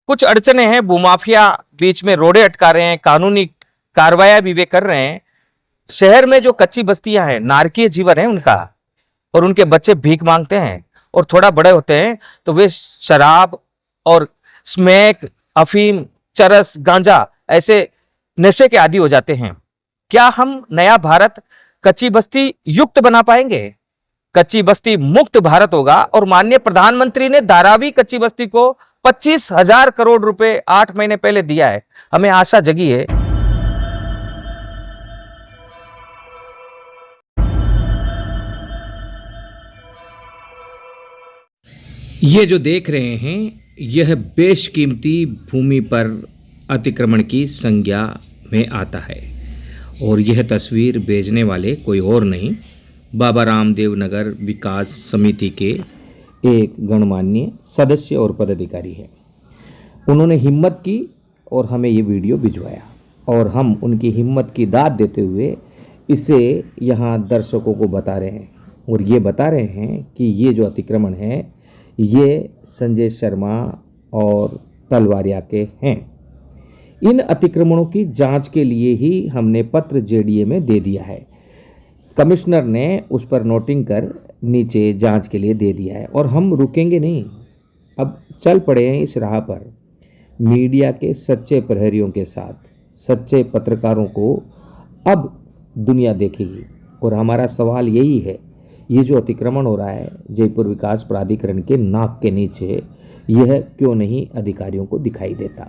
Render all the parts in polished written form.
कुछ अड़चने हैं, भूमाफिया बीच में रोड़े अटका रहे हैं, कानूनी कार्रवाई भी वे कर रहे हैं। शहर में जो कच्ची बस्तियां हैं, नारकीय जीवन है उनका, और उनके बच्चे भीख मांगते हैं, और थोड़ा बड़े होते हैं तो वे शराब और स्मैक, अफीम, चरस, गांजा ऐसे नशे के आदी हो जाते हैं। क्या हम नया भारत कच्ची बस्ती युक्त बना पाएंगे? कच्ची बस्ती मुक्त भारत होगा। और माननीय प्रधानमंत्री ने धारावी कच्ची बस्ती को 25,000 करोड़ रुपए 8 महीने पहले दिया है। हमें आशा जगी है। ये जो देख रहे हैं, यह बेशकीमती भूमि पर अतिक्रमण की संज्ञा में आता है, और यह तस्वीर भेजने वाले कोई और नहीं, बाबा रामदेव नगर विकास समिति के एक गणमान्य सदस्य और पदाधिकारी है। उन्होंने हिम्मत की और हमें ये वीडियो भिजवाया, और हम उनकी हिम्मत की दाद देते हुए इसे यहाँ दर्शकों को बता रहे हैं, और ये बता रहे हैं कि ये जो अतिक्रमण है ये संजय शर्मा और तलवारिया के हैं। इन अतिक्रमणों की जांच के लिए ही हमने पत्र जेडीए में दे दिया है। कमिश्नर ने उस पर नोटिंग कर नीचे जांच के लिए दे दिया है, और हम रुकेंगे नहीं। अब चल पड़े हैं इस राह पर। मीडिया के सच्चे प्रहरियों के साथ सच्चे पत्रकारों को अब दुनिया देखेगी, और हमारा सवाल यही है, ये जो अतिक्रमण हो रहा है जयपुर विकास प्राधिकरण के नाक के नीचे, यह क्यों नहीं अधिकारियों को दिखाई देता?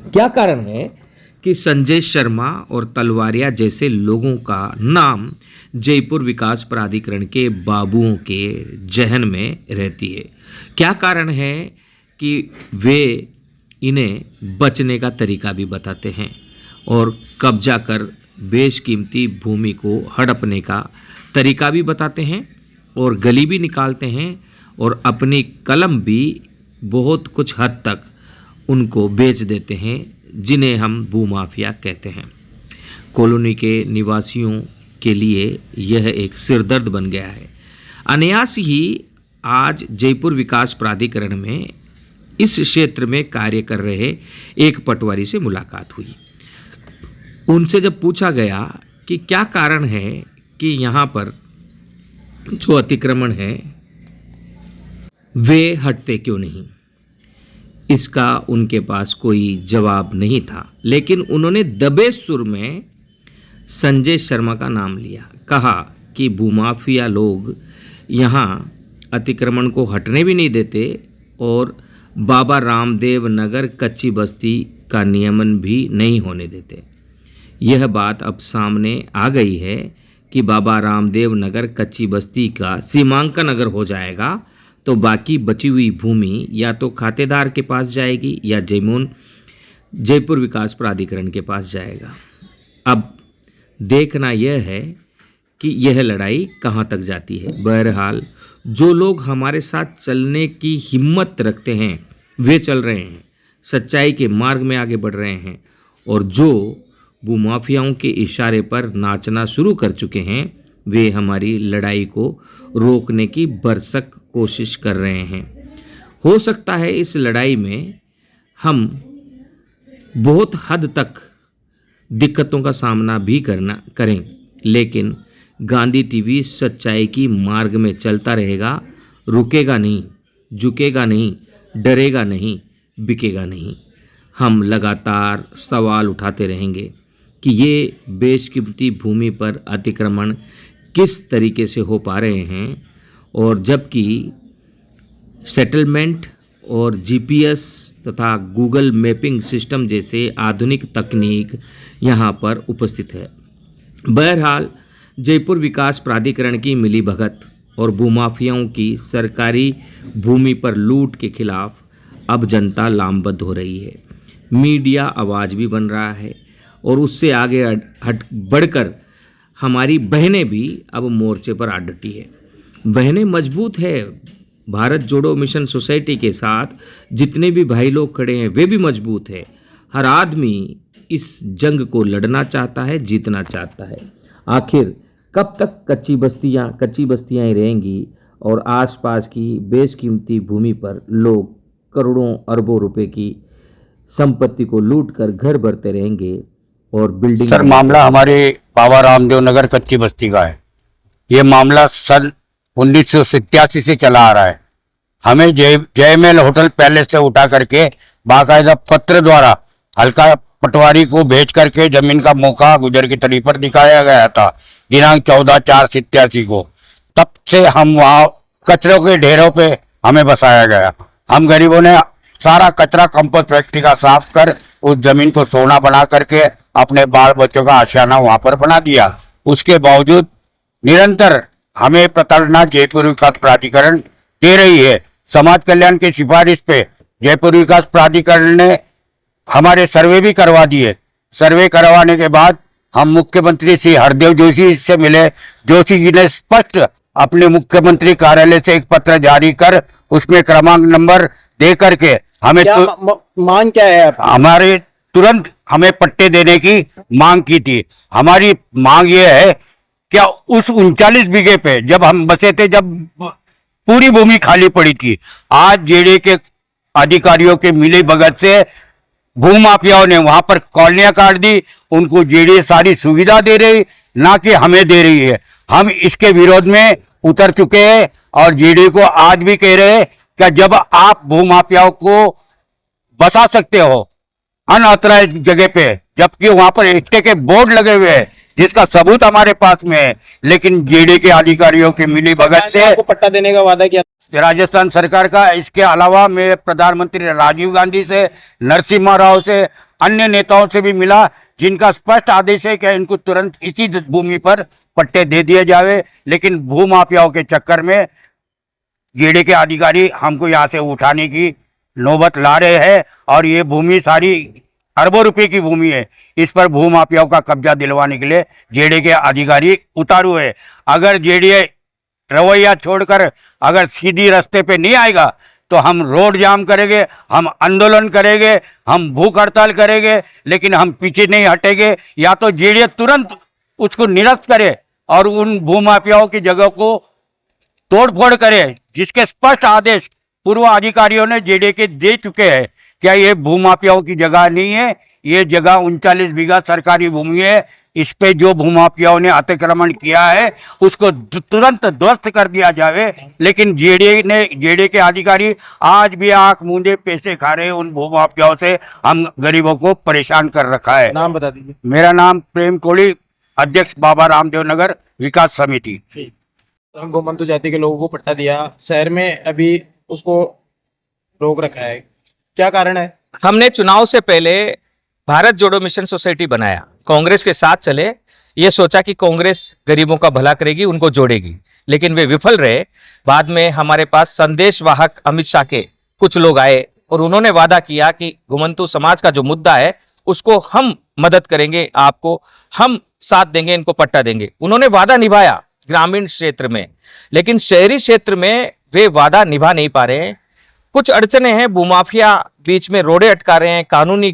क्या कारण है कि संजय शर्मा और तलवारिया जैसे लोगों का नाम जयपुर विकास प्राधिकरण के बाबुओं के जहन में रहती है? क्या कारण है कि वे इन्हें बचने का तरीका भी बताते हैं, और कब्जा कर बेशकीमती भूमि को हड़पने का तरीका भी बताते हैं, और गली भी निकालते हैं, और अपनी कलम भी बहुत कुछ हद तक उनको बेच देते हैं, जिन्हें हम भूमाफिया कहते हैं। कॉलोनी के निवासियों के लिए यह एक सिरदर्द बन गया है। अनायास ही आज जयपुर विकास प्राधिकरण में इस क्षेत्र में कार्य कर रहे एक पटवारी से मुलाकात हुई। उनसे जब पूछा गया कि क्या कारण है कि यहाँ पर जो अतिक्रमण है वे हटते क्यों नहीं, इसका उनके पास कोई जवाब नहीं था। लेकिन उन्होंने दबे सुर में संजय शर्मा का नाम लिया। कहा कि भूमाफिया लोग यहाँ अतिक्रमण को हटने भी नहीं देते, और बाबा रामदेव नगर कच्ची बस्ती का नियमन भी नहीं होने देते। यह बात अब सामने आ गई है कि बाबा रामदेव नगर कच्ची बस्ती का सीमांकन अगर हो जाएगा तो बाकी बची हुई भूमि या तो खातेदार के पास जाएगी या जयपुर विकास प्राधिकरण के पास जाएगा। अब देखना यह है कि यह लड़ाई कहाँ तक जाती है। बहरहाल जो लोग हमारे साथ चलने की हिम्मत रखते हैं वे चल रहे हैं, सच्चाई के मार्ग में आगे बढ़ रहे हैं, और जो भूमाफियाओं के इशारे पर नाचना शुरू कर चुके हैं वे हमारी लड़ाई को रोकने की भरसक कोशिश कर रहे हैं। हो सकता है इस लड़ाई में हम बहुत हद तक दिक्कतों का सामना भी करें, लेकिन गांधी टीवी सच्चाई की मार्ग में चलता रहेगा, रुकेगा नहीं, झुकेगा नहीं, डरेगा नहीं, बिकेगा नहीं। हम लगातार सवाल उठाते रहेंगे कि ये बेशकीमती भूमि पर अतिक्रमण किस तरीके से हो पा रहे हैं, और जबकि सेटलमेंट और जीपीएस तथा गूगल मैपिंग सिस्टम जैसे आधुनिक तकनीक यहाँ पर उपस्थित है। बहरहाल जयपुर विकास प्राधिकरण की मिलीभगत और भूमाफियाओं की सरकारी भूमि पर लूट के खिलाफ अब जनता लामबद्ध हो रही है। मीडिया आवाज़ भी बन रहा है, और उससे आगे हट बढ़कर हमारी बहनें भी अब मोर्चे पर आ डटी है। बहनें मजबूत है। भारत जोड़ो मिशन सोसाइटी के साथ जितने भी भाई लोग खड़े हैं वे भी मजबूत है। हर आदमी इस जंग को लड़ना चाहता है, जीतना चाहता है। आखिर कब तक कच्ची बस्तियां ही रहेंगी, और आसपास की बेशकीमती भूमि पर लोग करोड़ों अरबों रुपए की संपत्ति को लूटकर घर भरते रहेंगे और बिल्डिंग सर मामला हमारे बाबा रामदेव नगर कच्ची बस्ती का है। ये मामला सन 1987 से चला आ रहा है। हमें जयमहल होटल पैलेस से उठा करके बाकायदा पत्र द्वारा हल्का पटवारी को भेज करके जमीन का मौका गुजर की तरी पर दिखाया गया था दिनांक 14/4/87 को। तब से हम वहाँ कचरों के ढेरों पे हमें बसाया गया। हम गरीबों ने सारा कचरा कंपोस्ट फैक्ट्री का साफ कर उस जमीन को सोना बना करके अपने बाल बच्चों का आशियाना वहां पर बना दिया। उसके बावजूद निरंतर हमें प्रताड़ना जयपुर विकास प्राधिकरण दे रही है। समाज कल्याण की सिफारिश पे जयपुर विकास प्राधिकरण ने हमारे सर्वे भी करवा दिए। सर्वे करवाने के बाद हम मुख्यमंत्री श्री हरदेव जोशी से मिले। जोशी जी ने स्पष्ट अपने मुख्यमंत्री कार्यालय से एक पत्र जारी कर उसमें क्रमांक नंबर दे करके हमें मांग क्या है आपकी? हमारे तुरंत हमें पट्टे देने की मांग की थी। हमारी मांग ये है क्या उस 39 बीघे पे जब हम बसे थे, जब पूरी भूमि खाली पड़ी थी, आज जेडे के अधिकारियों के मिली भगत से भूमाफियाओं ने वहां पर कॉलोनियां काट दी। उनको जेडीए सारी सुविधा दे रही, ना कि हमें दे रही है। हम इसके विरोध में उतर चुके हैं और जेडीए को आज भी कह रहे हैं कि जब आप भूमाफियाओं को बसा सकते हो अनऑथराइज्ड जगह पे, जबकि वहां पर स्टे के बोर्ड लगे हुए हैं जिसका सबूत हमारे पास में है, लेकिन जेडीए के अधिकारियों के मिली भगत से आपको पट्टा देने का वादा किया? राजस्थान सरकार का। इसके अलावा मैं प्रधानमंत्री राजीव गांधी से, नरसिम्हा राव से, अन्य नेताओं से भी मिला, जिनका स्पष्ट आदेश है कि इनको तुरंत इसी भूमि पर पट्टे दे दिए जावे। लेकिन भूमाफियाओं के चक्कर में जेडीए के अधिकारी हमको यहाँ से उठाने की नौबत ला रहे हैं और ये भूमि सारी अरबों रुपए की भूमि है। इस पर भूमाफियाओं का कब्जा दिलवाने के लिए जेडीए के अधिकारी उतारू है। अगर जेडीए रवैया छोड़कर अगर सीधी रास्ते पे नहीं आएगा तो हम रोड जाम करेंगे, हम आंदोलन करेंगे, हम भूख हड़ताल करेंगे, लेकिन हम पीछे नहीं हटेंगे। या तो जेडीए तुरंत उसको निरस्त करे और उन भूमाफियाओं की जगह को तोड़फोड़ करे, जिसके स्पष्ट आदेश पूर्व अधिकारियों ने जेडीए के दे चुके हैं। क्या ये भूमाफियाओं की जगह नहीं है? ये जगह 39 बीघा सरकारी भूमि है। इस पे जो भूमाफियाओं ने अतिक्रमण किया है उसको तुरंत ध्वस्त कर दिया जावे। लेकिन जेडीए के अधिकारी आज भी आंख मूंदे पैसे खा रहे हैं उन भूमाफियाओं से। हम गरीबों को परेशान कर रखा है। नाम बता दीजिए। मेरा नाम प्रेम कोहली, अध्यक्ष बाबा रामदेव नगर विकास समिति। गोमंतु जाति के लोगों को पट्टा दिया, शहर में अभी उसको रोक रखा है, क्या कारण है? हमने चुनाव से पहले भारत जोड़ो मिशन सोसाइटी बनाया, कांग्रेस के साथ चले, ये सोचा कि कांग्रेस गरीबों का भला करेगी, उनको जोड़ेगी, लेकिन वे विफल रहे। बाद में हमारे पास संदेश वाहक अमित शाह के कुछ लोग आए और उन्होंने वादा किया कि घुमंतु समाज का जो मुद्दा है उसको हम मदद करेंगे, आपको हम साथ देंगे, इनको पट्टा देंगे। उन्होंने वादा निभाया ग्रामीण क्षेत्र में, लेकिन शहरी क्षेत्र में वे वादा निभा नहीं पा रहे हैं। कुछ अड़चने हैं, भूमाफिया बीच में रोडे अटका रहे हैं, कानूनी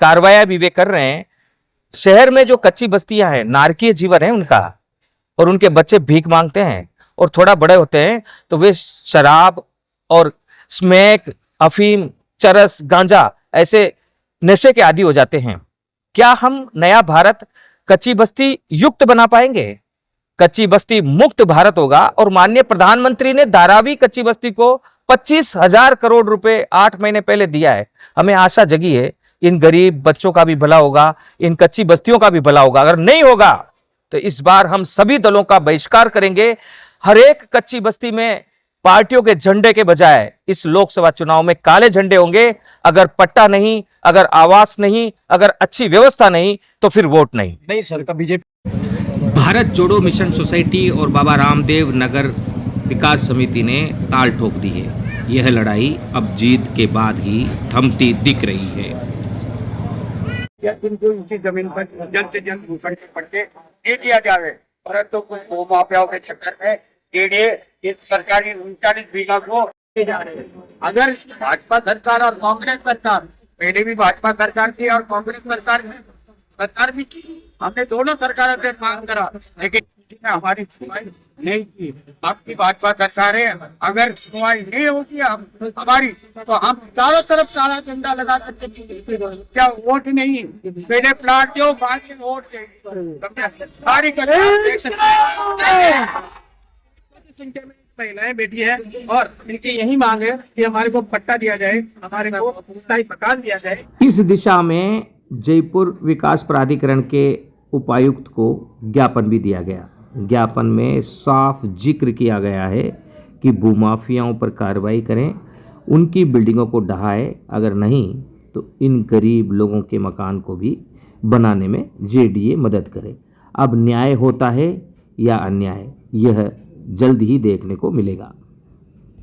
कार्रवाई भी वे कर रहे हैं। शहर में जो कच्ची बस्तियां हैं, नारकीय जीवन है उनका, और उनके बच्चे भीख मांगते हैं और थोड़ा बड़े होते हैं तो वे शराब और स्मैक, अफीम, चरस, गांजा ऐसे नशे के आदी हो जाते हैं। क्या हम नया भारत कच्ची बस्ती युक्त बना पाएंगे? कच्ची बस्ती मुक्त भारत होगा। और माननीय प्रधानमंत्री ने धारावी कच्ची बस्ती को 25,000 करोड़ रुपए 8 महीने पहले दिया है। हमें आशा जगी है इन गरीब बच्चों का भी भला होगा, इन कच्ची बस्तियों का भी भला होगा। अगर नहीं होगा तो इस बार हम सभी दलों का बहिष्कार करेंगे। हर एक कच्ची बस्ती में पार्टियों के झंडे के बजाय इस लोकसभा चुनाव में काले झंडे होंगे। अगर पट्टा नहीं, अगर आवास नहीं, अगर अच्छी व्यवस्था नहीं तो फिर वोट नहीं। नहीं सर, का बीजेपी भारत जोड़ो मिशन सोसाइटी और बाबा रामदेव नगर विकास समिति ने ताल ठोक दी है। यह लड़ाई अब जीत के बाद ही थमती दिख रही है। जिनको इसी जमीन पर जल्द से जल्द भूखंड के पट्टे दे दिया जाए, परंतु कुछ भूमाफियाओं के चक्कर में जेडीए इस सरकारी 39 बीघा को दे जा रहे हैं। अगर भाजपा सरकार और कांग्रेस सरकार, पहले भी भाजपा सरकार थी और कांग्रेस सरकार भी की, हमने दोनों सरकारों से मांग करा, लेकिन ने हमारी सुनवाई नहीं की। आपकी भाजपा सरकार है, अगर सुनवाई नहीं होगी हमारी तो हम चारों तरफ काला झंडा लगा करके क्या वोट नहीं, पहले प्लाट दो बाद में वोट सारी संख्या में महिलाएं बैठी है और इनकी यही मांग है कि हमारे को पट्टा दिया जाए, हमारे को स्थायी मकान दिया जाए। इस दिशा में जयपुर विकास प्राधिकरण के उपायुक्त को ज्ञापन भी दिया गया। ज्ञापन में साफ जिक्र किया गया है कि भूमाफियाओं पर कार्रवाई करें, उनकी बिल्डिंगों को ढहाए, अगर नहीं तो इन गरीब लोगों के मकान को भी बनाने में जेडीए मदद करे। अब न्याय होता है या अन्याय, यह जल्द ही देखने को मिलेगा।